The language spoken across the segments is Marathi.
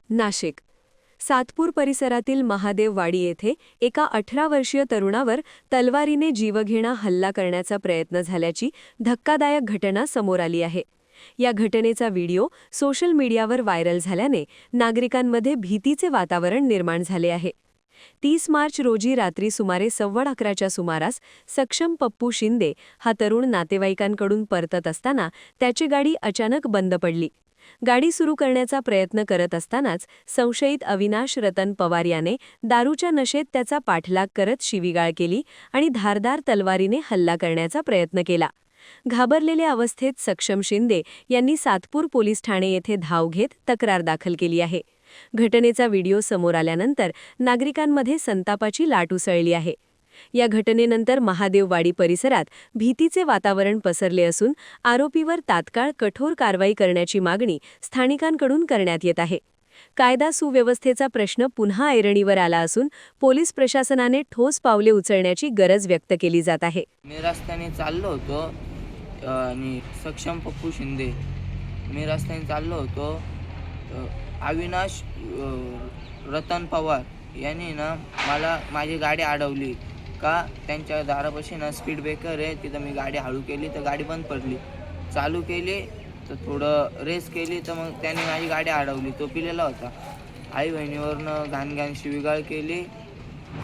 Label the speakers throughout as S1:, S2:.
S1: नाशिक सातपूर परिसरातील महादेववाडी येथे एका 18 वर्षीय तरुणावर तलवारीने जीवघेणा हल्ला करण्याचा प्रयत्न झाल्याची धक्कादायक घटना समोर आली आहे। या घटनेचा व्हिडिओ सोशल मीडियावर व्हायरल झाल्याने नागरिकांमध्ये भीतीचे वातावरण निर्माण झाले आहे। 30 मार्च रोजी रात्री सुमारे 11:15च्या सुमारास सक्षम पप्पू शिंदे हा तरुण नातेवाईकांकडून परतत असताना त्याची गाडी अचानक बंद पडली। गाडी सुरू करण्याचा प्रयत्न करत असतानाच संशयित अविनाश रतन पवार याने दारूच्या नशेत त्याचा पाठलाग करत शिवीगाळ केली आणि धारदार तलवारीने हल्ला करण्याचा प्रयत्न केला। घाबरलेल्या अवस्थेत सक्षम शिंदे यांनी सातपूर पोलीस ठाणे येथे धाव घेत तक्रार दाखल केली आहे। घटनेचा व्हिडिओ समोर आल्यानंतर नागरिकांमध्ये संतापाची लाट उसळली आहे। या घटनेनंतर महादेववाडी परिसरात भीतीचे वातावरण पसरले असून आरोपीवर तात्काळ कठोर कारवाई करण्याची मागणी स्थानिकांकडून करण्यात येत आहे। कायदा सुव्यवस्थेचा प्रश्न पुन्हा ऐरणीवर आला असून पोलीस प्रशासनाने ठोस पावले उचलण्याची गरज व्यक्त केली जात आहे।
S2: मी रस्त्याने चाललो होतो आणि सक्षम पप्पू शिंदे मी रस्त्याने चाललो होतो। अविनाश रतन पवार यांनी माझी गाडी अडवली का त्यांच्या दारापाशी स्पीड ब्रेकर आहे, तिथं मी गाडी हळू केली तर गाडी बंद पडली। चालू केली तर थोडं रेस केली तर मग त्याने माझी गाडी अडवली। तो पिलेला होता। आई बहिणीवरनं घाण शिवीगाळ केली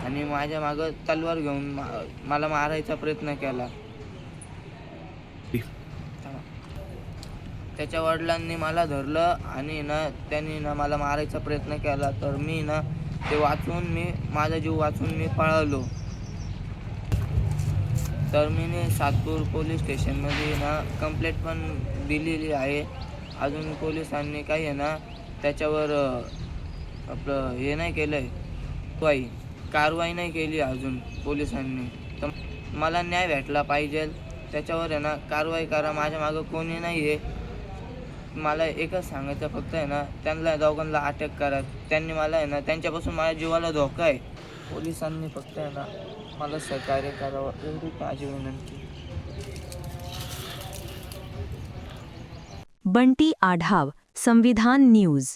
S2: आणि माझ्या मागं तलवार घेऊन मला मारायचा प्रयत्न केला। त्याच्या वडिलांनी मला धरलं आणि त्यांनी मला मारायचा प्रयत्न केला, तर मी माझा जीव वाचून मी पळालो। तर मी सातपूर पोलीस स्टेशनमध्ये कंप्लेंट पण दिलेली आहे। अजून पोलिसांनी काही त्याच्यावर आपलं हे नाही केलं आहे, कारवाई नाही केली अजून पोलिसांनी। तर मला न्याय भेटला पाहिजे, त्याच्यावर कारवाई करा। माझ्या मागं कोणी नाही आहे। मला एकच सांगायचं फक्त त्यांना दोघांना अटक करा। त्यांनी मला त्यांच्यापासून माझ्या जीवाला धोका आहे। पोलिसांनी फक्त मला सहकार्य करावं एवढी माझी विनंती।
S3: बंटी आढाव, संविधान न्यूज।